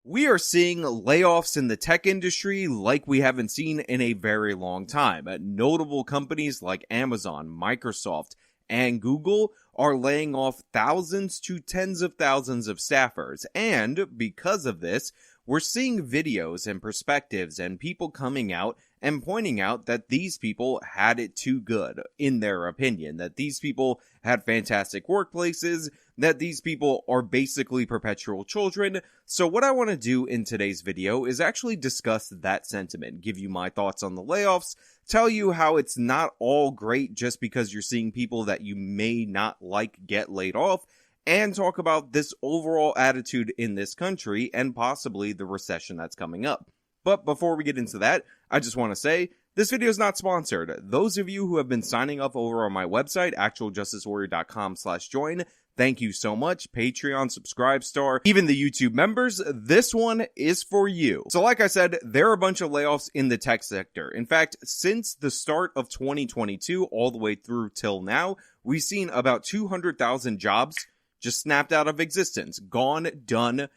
We are seeing layoffs in the tech industry like we haven't seen in a very long time. Notable companies like Amazon, Microsoft, and Google are laying off thousands to tens of thousands of staffers. And because of this, we're seeing videos and perspectives and people coming out and pointing out that these people had it too good, in their opinion, that these people had fantastic workplaces, that these people are basically perpetual children. So what I want to do in today's video is actually discuss that sentiment, give you my thoughts on the layoffs, tell you how it's not all great just because you're seeing people that you may not like get laid off, and talk about this overall attitude in this country and possibly the recession that's coming up. But before we get into that, I just want to say, this video is not sponsored. Those of you who have been signing up over on my website, actualjusticewarrior.com/join, thank you so much. Patreon, Subscribe Star, even the YouTube members, this one is for you. So like I said, there are a bunch of layoffs in the tech sector. In fact, since the start of 2022 all the way through till now, we've seen about 200,000 jobs just snapped out of existence, gone, done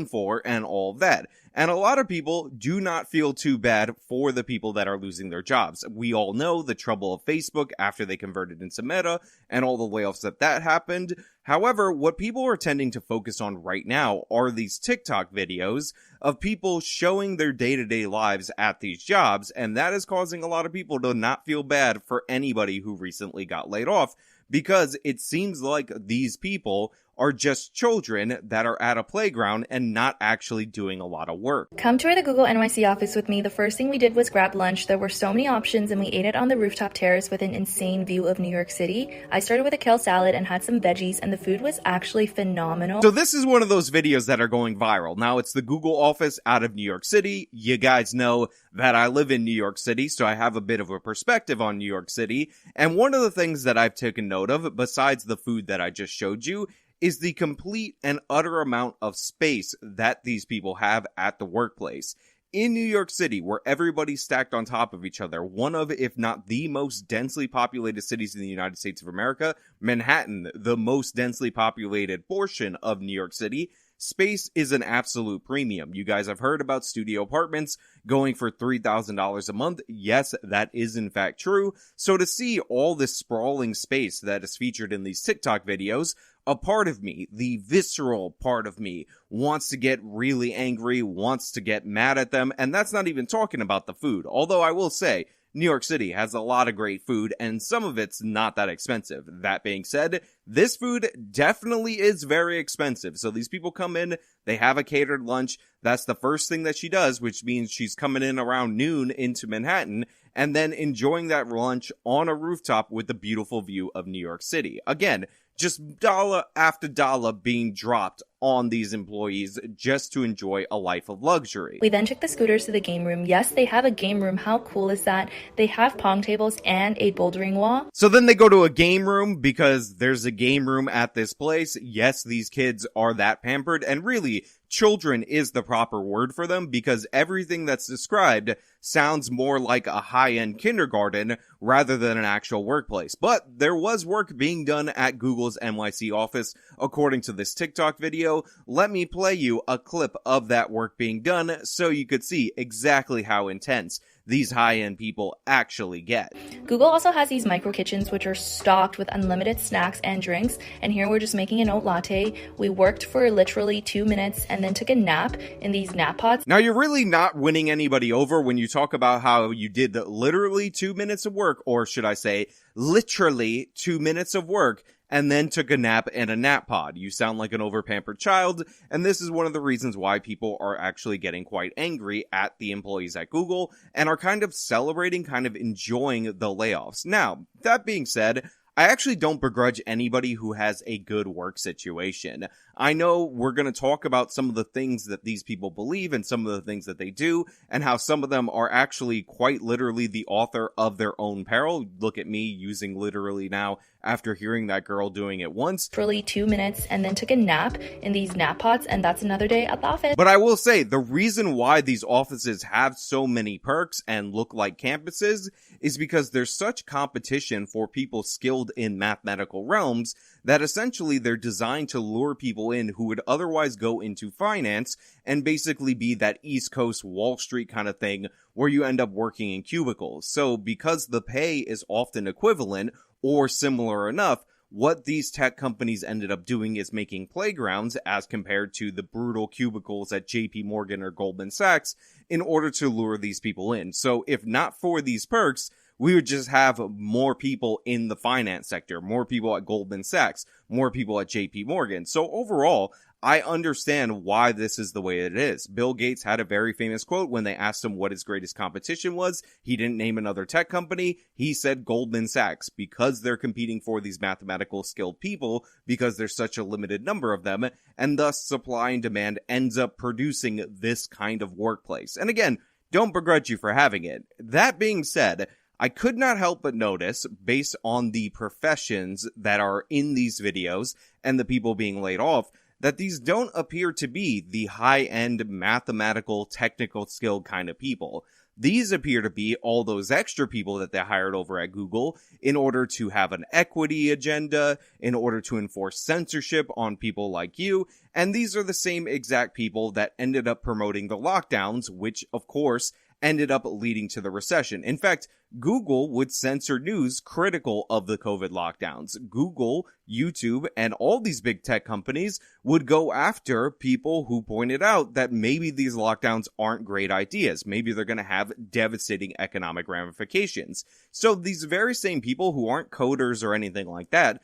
for, and all of that. And a lot of people do not feel too bad for the people that are losing their jobs. We all know the trouble of Facebook after they converted into Meta and all the layoffs that happened. However, what people are tending to focus on right now are these TikTok videos of people showing their day-to-day lives at these jobs, and that is causing a lot of people to not feel bad for anybody who recently got laid off, because it seems like these people are just children that are at a playground and not actually doing a lot of work. Come tour the Google NYC office with me. The first thing we did was grab lunch. There were so many options and we ate it on the rooftop terrace with an insane view of New York City. I started with a kale salad and had some veggies, and the food was actually phenomenal. So this is one of those videos that are going viral. Now, it's the Google office out of New York City. You guys know that I live in New York City, so I have a bit of a perspective on New York City. And one of the things that I've taken note of, besides the food that I just showed you, is the complete and utter amount of space that these people have at the workplace. In New York City, where everybody's stacked on top of each other, one of, if not the most densely populated cities in the United States of America, Manhattan, the most densely populated portion of New York City, space is an absolute premium. You guys have heard about studio apartments going for $3,000 a month. Yes, that is in fact true. So to see all this sprawling space that is featured in these TikTok videos, a part of me, the visceral part of me, wants to get really angry, wants to get mad at them, and that's not even talking about the food. Although I will say, New York City has a lot of great food, and some of it's not that expensive. That being said, this food definitely is very expensive. So these people come in, they have a catered lunch. That's the first thing that she does, which means she's coming in around noon into Manhattan, and then enjoying that lunch on a rooftop with the beautiful view of New York City. Again, just dollar after dollar being dropped on these employees just to enjoy a life of luxury. We then took the scooters to the game room. Yes, they have a game room. How cool is that? They have pong tables and a bouldering wall. So then they go to a game room because there's a game room at this place. Yes, these kids are that pampered, and really, children is the proper word for them because everything that's described sounds more like a high-end kindergarten rather than an actual workplace. But there was work being done at Google's NYC office, according to this TikTok video. Let me play you a clip of that work being done so you could see exactly how intense these high-end people actually get. Google also has these micro kitchens which are stocked with unlimited snacks and drinks, and here we're just making an oat latte. We worked for literally 2 minutes and then took a nap in these nap pods. Now, you're really not winning anybody over when you talk about how you did literally 2 minutes of work, or should I say literally 2 minutes of work, and then took a nap in a nap pod. You sound like an overpampered child, and this is one of the reasons why people are actually getting quite angry at the employees at Google and are kind of celebrating, kind of enjoying the layoffs. Now, that being said, I actually don't begrudge anybody who has a good work situation. I know we're going to talk about some of the things that these people believe and some of the things that they do, and how some of them are actually quite literally the author of their own peril. Look at me using literally now after hearing that girl doing it once. Literally 2 minutes and then took a nap in these nap pods, and that's another day at the office. But I will say, the reason why these offices have so many perks and look like campuses is because there's such competition for people skilled in mathematical realms that essentially they're designed to lure people in who would otherwise go into finance and basically be that East Coast Wall Street kind of thing where you end up working in cubicles. So because the pay is often equivalent or similar enough, what these tech companies ended up doing is making playgrounds as compared to the brutal cubicles at JP Morgan or Goldman Sachs in order to lure these people in. So if not for these perks, we would just have more people in the finance sector, more people at Goldman Sachs, more people at JP Morgan. So overall, I understand why this is the way it is. Bill Gates had a very famous quote when they asked him what his greatest competition was. He didn't name another tech company. He said Goldman Sachs, because they're competing for these mathematical skilled people, because there's such a limited number of them, and thus supply and demand ends up producing this kind of workplace. And again, don't begrudge you for having it. That being said, I could not help but notice, based on the professions that are in these videos and the people being laid off, that these don't appear to be the high-end mathematical, technical skill kind of people. These appear to be all those extra people that they hired over at Google in order to have an equity agenda, in order to enforce censorship on people like you, and these are the same exact people that ended up promoting the lockdowns, which, of course, ended up leading to the recession. In fact, Google would censor news critical of the COVID lockdowns. Google, YouTube, and all these big tech companies would go after people who pointed out that maybe these lockdowns aren't great ideas. Maybe they're going to have devastating economic ramifications. So these very same people who aren't coders or anything like that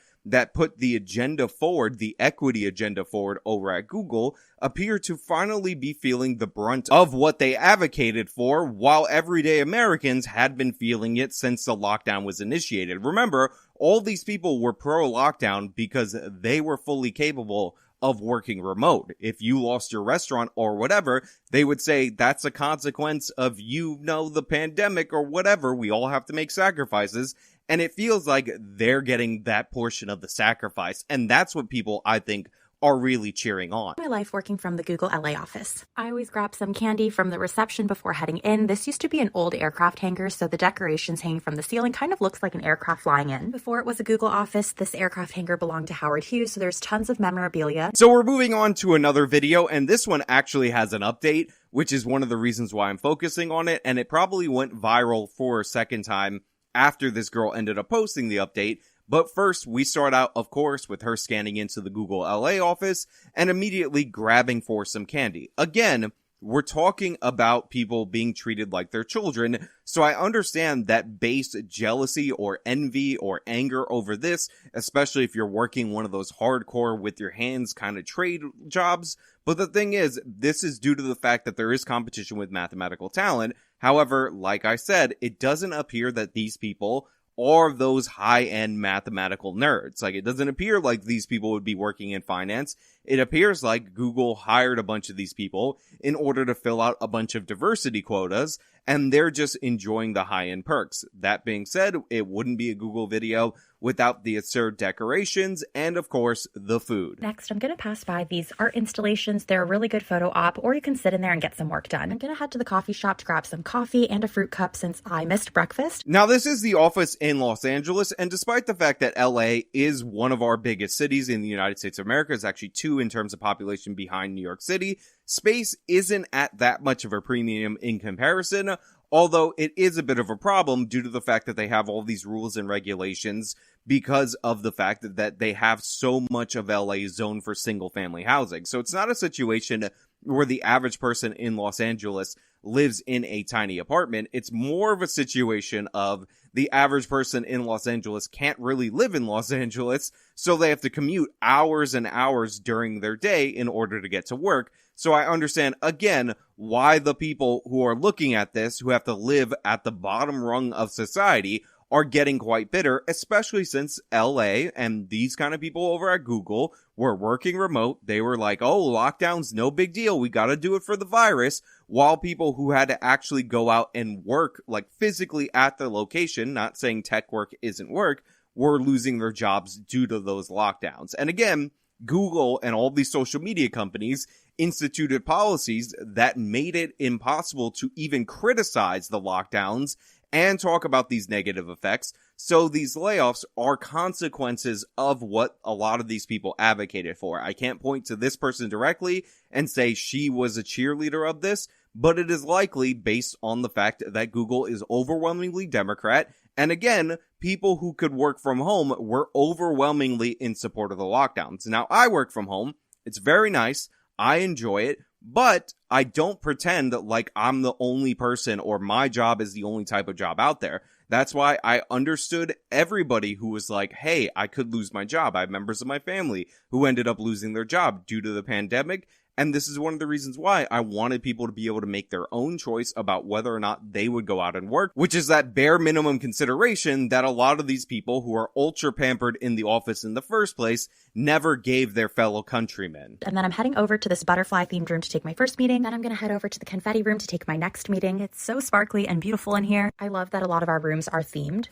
put the agenda forward, the equity agenda forward over at Google, appear to finally be feeling the brunt of what they advocated for, while everyday Americans had been feeling it since the lockdown was initiated. Remember, all these people were pro-lockdown because they were fully capable of working remote. If you lost your restaurant or whatever, they would say that's a consequence of, the pandemic or whatever. We all have to make sacrifices. And it feels like they're getting that portion of the sacrifice. And that's what people, I think, are really cheering on. My life working from the Google LA office. I always grab some candy from the reception before heading in. This used to be an old aircraft hangar, so the decorations hanging from the ceiling kind of looks like an aircraft flying in. Before it was a Google office, this aircraft hangar belonged to Howard Hughes, so there's tons of memorabilia. So we're moving on to another video, and this one actually has an update, which is one of the reasons why I'm focusing on it, and it probably went viral for a second time after this girl ended up posting the update. But first, we start out, of course, with her scanning into the Google LA office and immediately grabbing for some candy. Again, we're talking about people being treated like their children, so I understand that base jealousy or envy or anger over this, especially if you're working one of those hardcore with your hands kind of trade jobs. But the thing is, this is due to the fact that there is competition with mathematical talent. However, like I said, it doesn't appear that these people are those high-end mathematical nerds. Like, it doesn't appear like these people would be working in finance. It appears like Google hired a bunch of these people in order to fill out a bunch of diversity quotas, and they're just enjoying the high-end perks. That being said, it wouldn't be a Google video without the absurd decorations and, of course, the food. Next, I'm going to pass by these art installations. They're a really good photo op, or you can sit in there and get some work done. I'm going to head to the coffee shop to grab some coffee and a fruit cup since I missed breakfast. Now, this is the office in Los Angeles, and despite the fact that LA is one of our biggest cities in the United States of America, it's actually 2 in terms of population behind New York City, space isn't at that much of a premium in comparison, although it is a bit of a problem due to the fact that they have all these rules and regulations because of the fact that they have so much of LA zoned for single-family housing. So it's not a situation where the average person in Los Angeles lives in a tiny apartment. It's more of a situation of the average person in Los Angeles can't really live in Los Angeles, so they have to commute hours and hours during their day in order to get to work. So I understand, again, why the people who are looking at this, who have to live at the bottom rung of society, are getting quite bitter, especially since LA and these kind of people over at Google were working remote. They were like, oh, lockdown's no big deal. We got to do it for the virus. While people who had to actually go out and work, like physically at the location, not saying tech work isn't work, were losing their jobs due to those lockdowns. And again, Google and all these social media companies instituted policies that made it impossible to even criticize the lockdowns and talk about these negative effects. So these layoffs are consequences of what a lot of these people advocated for. I can't point to this person directly and say she was a cheerleader of this, but it is likely based on the fact that Google is overwhelmingly Democrat. And again, people who could work from home were overwhelmingly in support of the lockdowns. Now, I work from home. It's very nice. I enjoy it, but I don't pretend like I'm the only person or my job is the only type of job out there. That's why I understood everybody who was like, hey, I could lose my job. I have members of my family who ended up losing their job due to the pandemic. And this is one of the reasons why I wanted people to be able to make their own choice about whether or not they would go out and work, which is that bare minimum consideration that a lot of these people who are ultra pampered in the office in the first place never gave their fellow countrymen. And then I'm heading over to this butterfly themed room to take my first meeting. Then I'm going to head over to the confetti room to take my next meeting. It's so sparkly and beautiful in here. I love that a lot of our rooms are themed.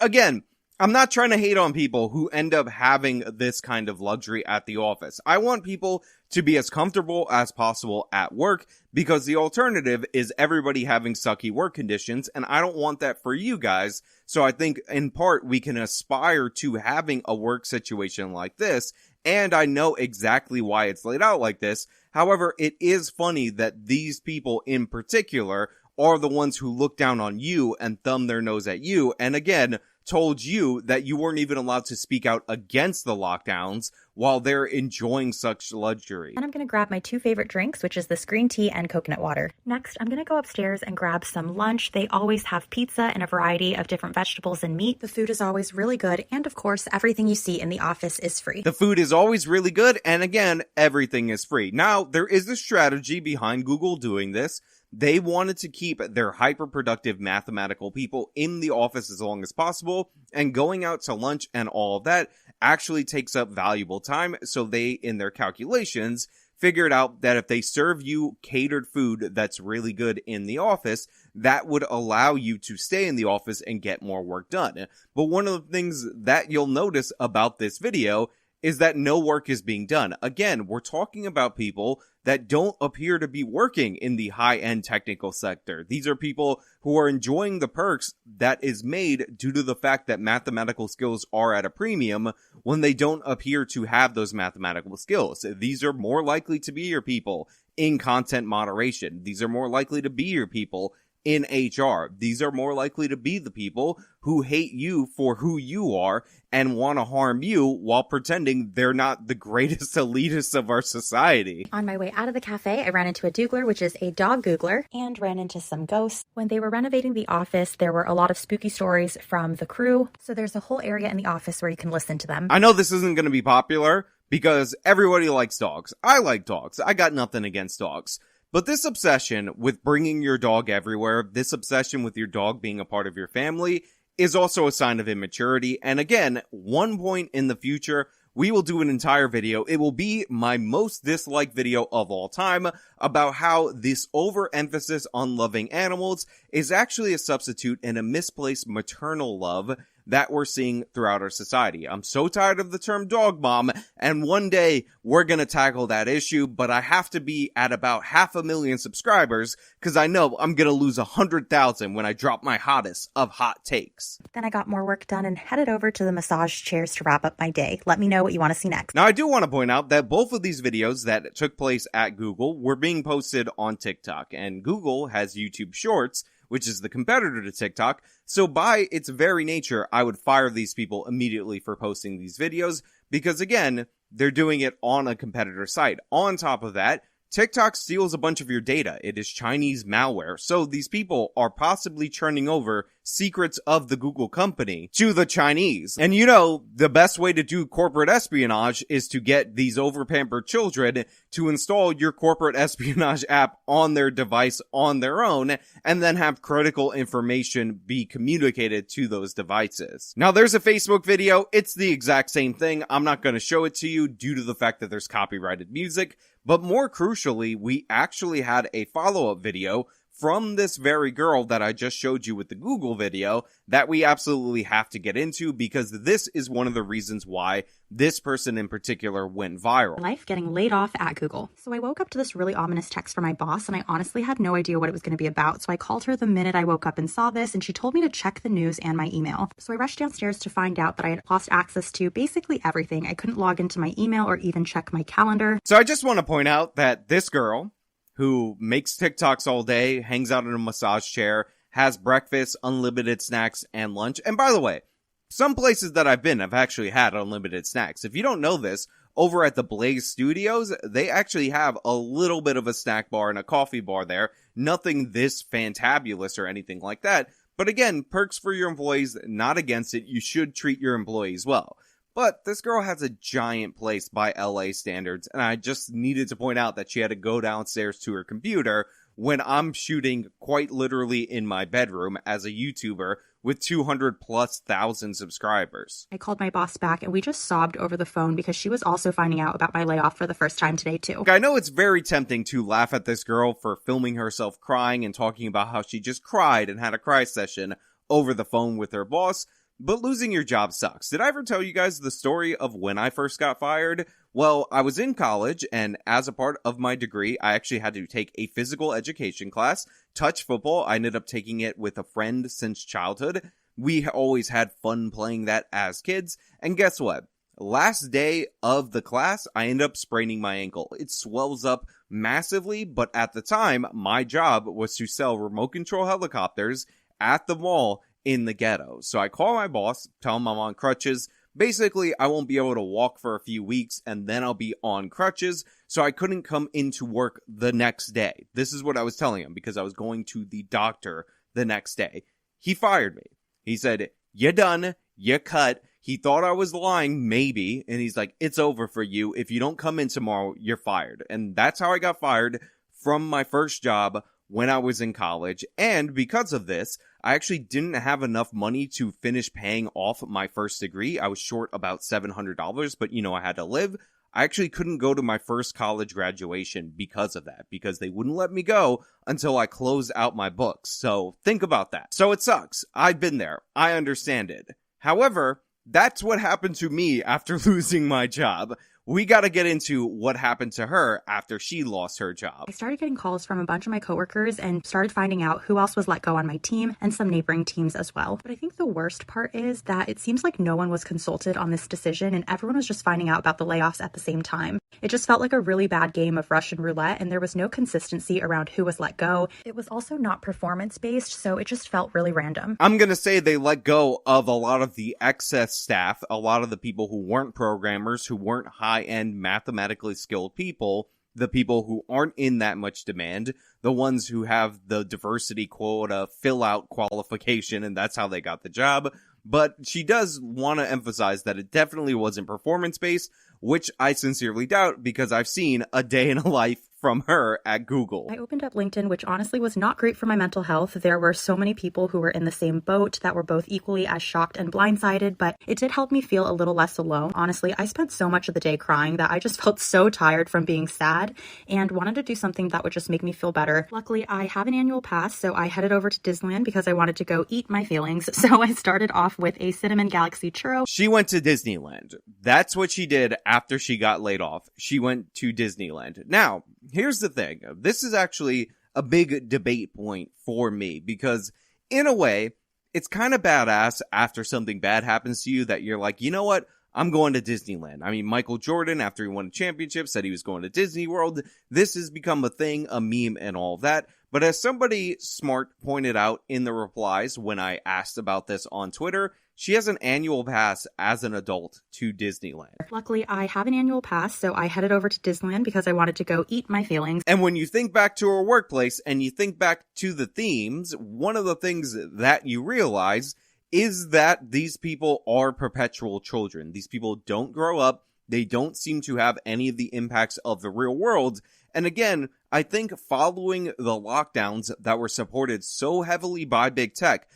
Again, I'm not trying to hate on people who end up having this kind of luxury at the office. I want people to be as comfortable as possible at work because the alternative is everybody having sucky work conditions, and I don't want that for you guys. So I think in part we can aspire to having a work situation like this, and I know exactly why it's laid out like this. However, it is funny that these people in particular are the ones who look down on you and thumb their nose at you, and again, told you that you weren't even allowed to speak out against the lockdowns while they're enjoying such luxury. And I'm going to grab my two favorite drinks, which is this green tea and coconut water. Next, I'm going to go upstairs and grab some lunch. They always have pizza and a variety of different vegetables and meat. The food is always really good. And of course, everything you see in the office is free. The food is always really good. And again, everything is free. Now, there is a strategy behind Google doing this. They wanted to keep their hyper-productive mathematical people in the office as long as possible, and going out to lunch and all of that actually takes up valuable time, so they, in their calculations, figured out that if they serve you catered food that's really good in the office, that would allow you to stay in the office and get more work done. But one of the things that you'll notice about this video is that no work is being done. Again, we're talking about people that don't appear to be working in the high-end technical sector. These are people who are enjoying the perks that is made due to the fact that mathematical skills are at a premium when they don't appear to have those mathematical skills. These are more likely to be your people in content moderation. These are more likely to be your people in HR. These are more likely to be the people who hate you for who you are and want to harm you while pretending they're not the greatest elitists of our society. On my way out of the cafe, I ran into a doogler, which is a dog googler, and ran into some ghosts. When they were renovating the office, there were a lot of spooky stories from the crew. So there's a whole area in the office where you can listen to them. I know this isn't going to be popular because everybody likes dogs. I like dogs. I got nothing against dogs. But this obsession with bringing your dog everywhere, this obsession with your dog being a part of your family, is also a sign of immaturity. And again, one point in the future, we will do an entire video. It will be my most disliked video of all time about how this overemphasis on loving animals is actually a substitute and a misplaced maternal love that we're seeing throughout our society. I'm so tired of the term dog mom, and one day we're gonna tackle that issue, but I have to be at about 500,000 subscribers because I know I'm gonna lose 100,000 when I drop my hottest of hot takes. Then I got more work done and headed over to the massage chairs to wrap up my day. Let me know what you want to see next. Now, I do want to point out that both of these videos that took place at Google were being posted on TikTok, and Google has YouTube Shorts, which is the competitor to TikTok. So by its very nature, I would fire these people immediately for posting these videos because, again, they're doing it on a competitor site. On top of that, TikTok steals a bunch of your data. It is Chinese malware. So these people are possibly churning over secrets of the Google company to the Chinese. And you know, the best way to do corporate espionage is to get these overpampered children to install your corporate espionage app on their device on their own, and then have critical information be communicated to those devices. Now, there's a Facebook video. It's the exact same thing. I'm not going to show it to you due to the fact that there's copyrighted music. But more crucially, we actually had a follow-up video from this very girl that I just showed you with the Google video that we absolutely have to get into, because this is one of the reasons why this person in particular went viral. Life getting laid off at Google. So I woke up to this really ominous text from my boss, and I honestly had no idea what it was going to be about. So I called her the minute I woke up and saw this, and she told me to check the news and my email. So I rushed downstairs to find out that I had lost access to basically everything. I couldn't log into my email or even check my calendar. So I just want to point out that this girl, who makes TikToks all day, hangs out in a massage chair, has breakfast, unlimited snacks, and lunch. And by the way, some places that I've been have actually had unlimited snacks. If you don't know this, over at the Blaze Studios, they actually have a little bit of a snack bar and a coffee bar there. Nothing this fantabulous or anything like that. But again, perks for your employees, not against it. You should treat your employees well. But this girl has a giant place by LA standards, and I just needed to point out that she had to go downstairs to her computer when I'm shooting quite literally in my bedroom as a YouTuber with 200,000+ subscribers. I called my boss back, and we just sobbed over the phone because she was also finding out about my layoff for the first time today too. I know it's very tempting to laugh at this girl for filming herself crying and talking about how she just cried and had a cry session over the phone with her boss, but losing your job sucks. Did I ever tell you guys the story of when I first got fired? Well, I was in college, and as a part of my degree, I actually had to take a physical education class, touch football. I ended up taking it with a friend since childhood. We always had fun playing that as kids, and guess what? Last day of the class, I end up spraining my ankle. It swells up massively, but at the time, my job was to sell remote control helicopters at the mall in the ghetto. So I call my boss, tell him I'm on crutches. Basically, I won't be able to walk for a few weeks, and then I'll be on crutches, so I couldn't come into work the next day. This is what I was telling him, because I was going to the doctor the next day. He fired me. He said, "You're done. You're cut." He thought I was lying, maybe, and he's like, "It's over for you. If you don't come in tomorrow, you're fired." And that's how I got fired from my first job when I was in college. And because of this, I actually didn't have enough money to finish paying off my first degree. I was short about $700, but I had to live. I actually couldn't go to my first college graduation because of that, because they wouldn't let me go until I closed out my books. So think about that. So it sucks. I've been there. I understand it. However, that's what happened to me after losing my job. We gotta get into what happened to her after she lost her job. I started getting calls from a bunch of my coworkers and started finding out who else was let go on my team and some neighboring teams as well. But I think the worst part is that it seems like no one was consulted on this decision, and everyone was just finding out about the layoffs at the same time. It just felt like a really bad game of Russian roulette, and there was no consistency around who was let go. It was also not performance-based, so it just felt really random. I'm gonna say they let go of a lot of the excess staff, a lot of the people who weren't programmers, who weren't high-end mathematically skilled people, the people who aren't in that much demand, the ones who have the diversity quota fill-out qualification, and that's how they got the job. But she does want to emphasize that it definitely wasn't performance-based, which I sincerely doubt, because I've seen a day in a life from her at Google. I opened up LinkedIn, which honestly was not great for my mental health. There were so many people who were in the same boat that were both equally as shocked and blindsided, but it did help me feel a little less alone. Honestly, I spent so much of the day crying that I just felt so tired from being sad and wanted to do something that would just make me feel better. Luckily, I have an annual pass, so I headed over to Disneyland because I wanted to go eat my feelings. So I started off with a Cinnamon Galaxy churro. She went to Disneyland. That's what she did after she got laid off. She went to Disneyland. Now, here's the thing. This is actually a big debate point for me, because in a way, it's kind of badass after something bad happens to you that you're like, you know what? I'm going to Disneyland. I mean, Michael Jordan, after he won a championship, said he was going to Disney World. This has become a thing, a meme, and all that. But as somebody smart pointed out in the replies when I asked about this on Twitter, she has an annual pass as an adult to Disneyland. Luckily, I have an annual pass, so I headed over to Disneyland because I wanted to go eat my feelings. And when you think back to her workplace and you think back to the themes, one of the things that you realize is that these people are perpetual children. These people don't grow up. They don't seem to have any of the impacts of the real world. And again, I think following the lockdowns that were supported so heavily by big tech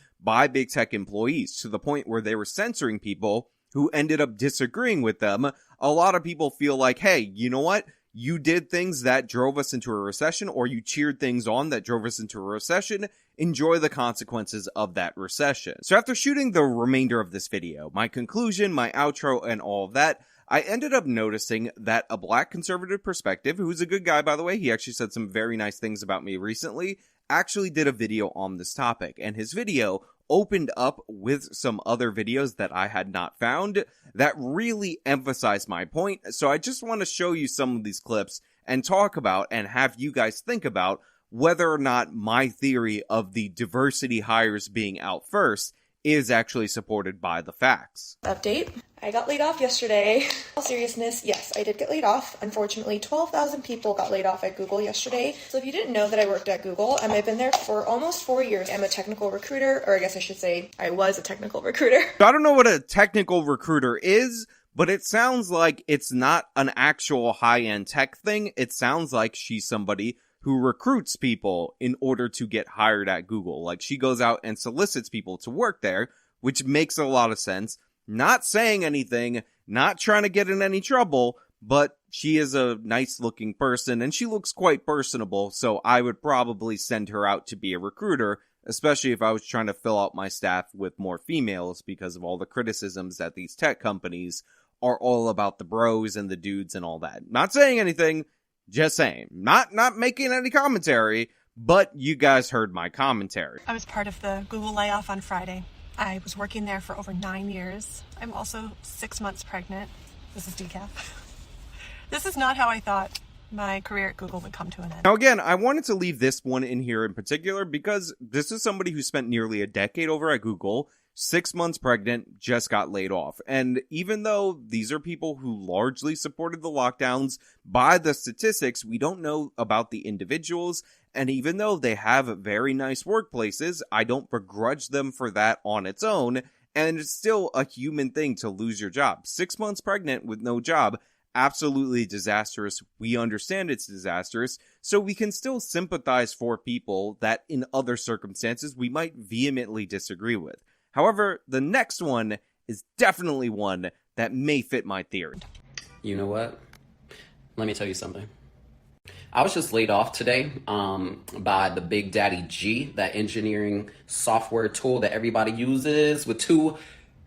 employees, to the point where they were censoring people who ended up disagreeing with them, a lot of people feel like, hey, you know what? you did things that drove us into a recession, or you cheered things on that drove us into a recession, enjoy the consequences of that recession. So after shooting the remainder of this video, my conclusion, my outro, and all of that, I ended up noticing that a Black conservative perspective, who's a good guy, by the way, he actually said some very nice things about me recently, actually did a video on this topic. And his video opened up with some other videos that I had not found that really emphasized my point. So I just want to show you some of these clips and talk about and have you guys think about whether or not my theory of the diversity hires being out first is actually supported by the facts. Update. I got laid off yesterday. In all seriousness, yes, I did get laid off. Unfortunately, 12,000 people got laid off at Google yesterday. So if you didn't know that I worked at Google, I've been there for almost 4 years. I'm a technical recruiter, or I guess I should say I was a technical recruiter. So I don't know what a technical recruiter is, but it sounds like it's not an actual high-end tech thing. It sounds like she's somebody who recruits people in order to get hired at Google. Like, she goes out and solicits people to work there, which makes a lot of sense. Not saying anything, not trying to get in any trouble, but she is a nice looking person and she looks quite personable, so I would probably send her out to be a recruiter, especially if I was trying to fill out my staff with more females because of all the criticisms that these tech companies are all about the bros and the dudes and all that. Not saying anything, just saying. Not making any commentary, but you guys heard my commentary. I was part of the Google layoff on Friday. I was working there for over 9 years. I'm also 6 months pregnant. This is decaf. This is not how I thought my career at Google would come to an end. Now again, I wanted to leave this one in here in particular because this is somebody who spent nearly a decade over at Google, 6 months pregnant, just got laid off. And even though these are people who largely supported the lockdowns, by the statistics, we don't know about the individuals. And even though they have very nice workplaces, I don't begrudge them for that on its own. And it's still a human thing to lose your job. 6 months pregnant with no job, absolutely disastrous. We understand it's disastrous. So we can still sympathize for people that in other circumstances we might vehemently disagree with. However, the next one is definitely one that may fit my theory. You know what? Let me tell you something. I was just laid off today by the Big Daddy G, that engineering software tool that everybody uses with 2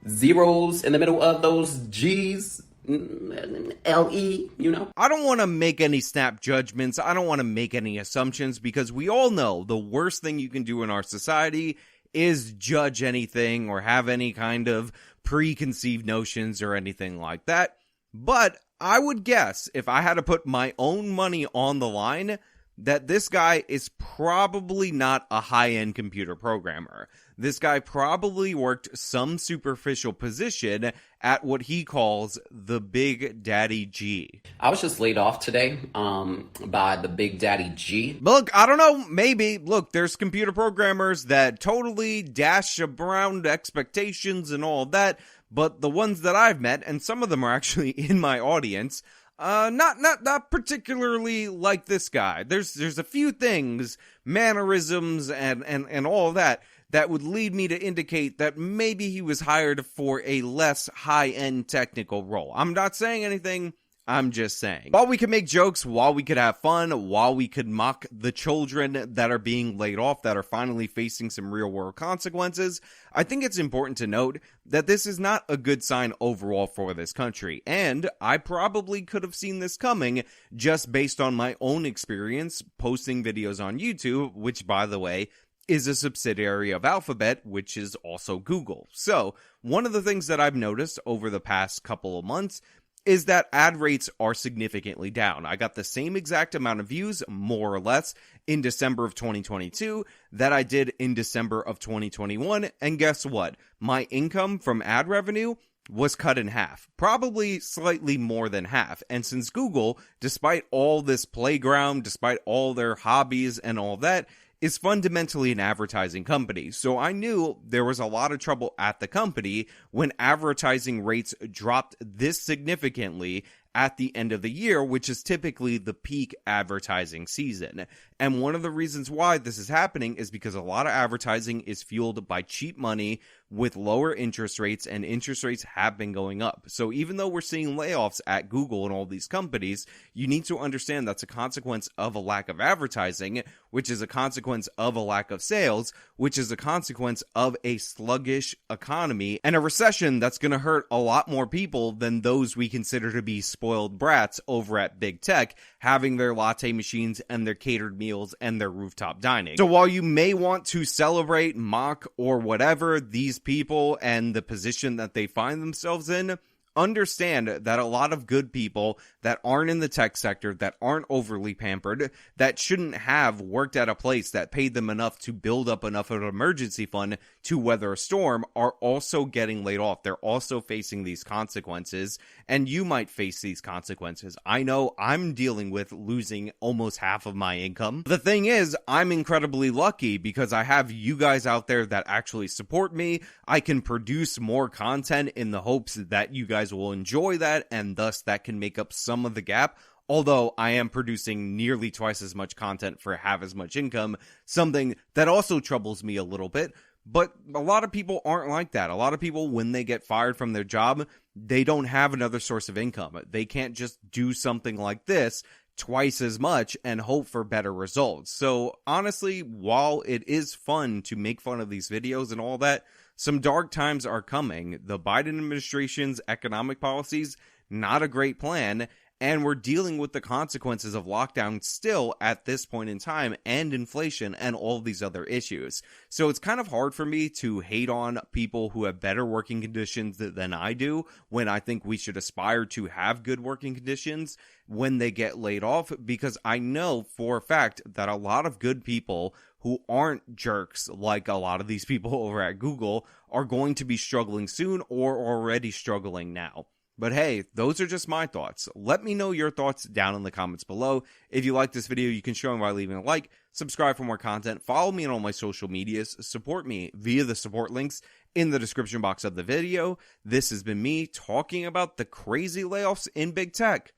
zeros in the middle of those G's. L-E, you know? I don't want to make any snap judgments. I don't want to make any assumptions because we all know the worst thing you can do in our society is judge anything or have any kind of preconceived notions or anything like that. But I would guess, if I had to put my own money on the line, that this guy is probably not a high-end computer programmer. This guy probably worked some superficial position at what he calls the Big Daddy G. I was just laid off today by the Big Daddy G. Look, I don't know, maybe. Look, there's computer programmers that totally dash around expectations and all that, but the ones that I've met, and some of them are actually in my audience, not particularly like this guy. There's a few things, mannerisms and all of that would lead me to indicate that maybe he was hired for a less high-end technical role. I'm not saying anything, I'm just saying. While we could make jokes, while we could have fun, while we could mock the children that are being laid off, that are finally facing some real-world consequences, I think it's important to note that this is not a good sign overall for this country. And I probably could have seen this coming just based on my own experience posting videos on YouTube, which, by the way, is a subsidiary of Alphabet, which is also Google. So, one of the things that I've noticed over the past couple of months is that ad rates are significantly down. I got the same exact amount of views, more or less, in December of 2022 that I did in December of 2021. And guess what? My income from ad revenue was cut in half, probably slightly more than half. And since Google, despite all this playground, despite all their hobbies and all that, is fundamentally an advertising company. So I knew there was a lot of trouble at the company when advertising rates dropped this significantly at the end of the year, which is typically the peak advertising season. And one of the reasons why this is happening is because a lot of advertising is fueled by cheap money with lower interest rates, and interest rates have been going up. So even though we're seeing layoffs at Google and all these companies, you need to understand that's a consequence of a lack of advertising, which is a consequence of a lack of sales, which is a consequence of a sluggish economy and a recession that's going to hurt a lot more people than those we consider to be spoiled brats over at big tech, having their latte machines and their catered meals and their rooftop dining. So while you may want to celebrate, mock, or whatever these people and the position that they find themselves in, understand that a lot of good people that aren't in the tech sector, that aren't overly pampered, that shouldn't have worked at a place that paid them enough to build up enough of an emergency fund to weather a storm, are also getting laid off. They're also facing these consequences, and you might face these consequences. I know I'm dealing with losing almost half of my income. The thing is, I'm incredibly lucky because I have you guys out there that actually support me. I can produce more content in the hopes that you guys will enjoy that, and thus that can make up some of the gap. Although I am producing nearly twice as much content for half as much income, something that also troubles me a little bit. But a lot of people aren't like that. A lot of people, when they get fired from their job, they don't have another source of income. They can't just do something like this twice as much and hope for better results. So honestly, while it is fun to make fun of these videos and all that, some dark times are coming. The Biden administration's economic policies, not a great plan, and we're dealing with the consequences of lockdown still at this point in time, and inflation and all these other issues. So it's kind of hard for me to hate on people who have better working conditions than I do, when I think we should aspire to have good working conditions when they get laid off, because I know for a fact that a lot of good people who aren't jerks like a lot of these people over at Google are going to be struggling soon, or already struggling now. But hey, those are just my thoughts. Let me know your thoughts down in the comments below. If you like this video, you can show them by leaving a like, subscribe for more content, follow me on all my social medias, support me via the support links in the description box of the video. This has been me talking about the crazy layoffs in big tech.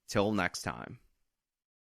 Till next time.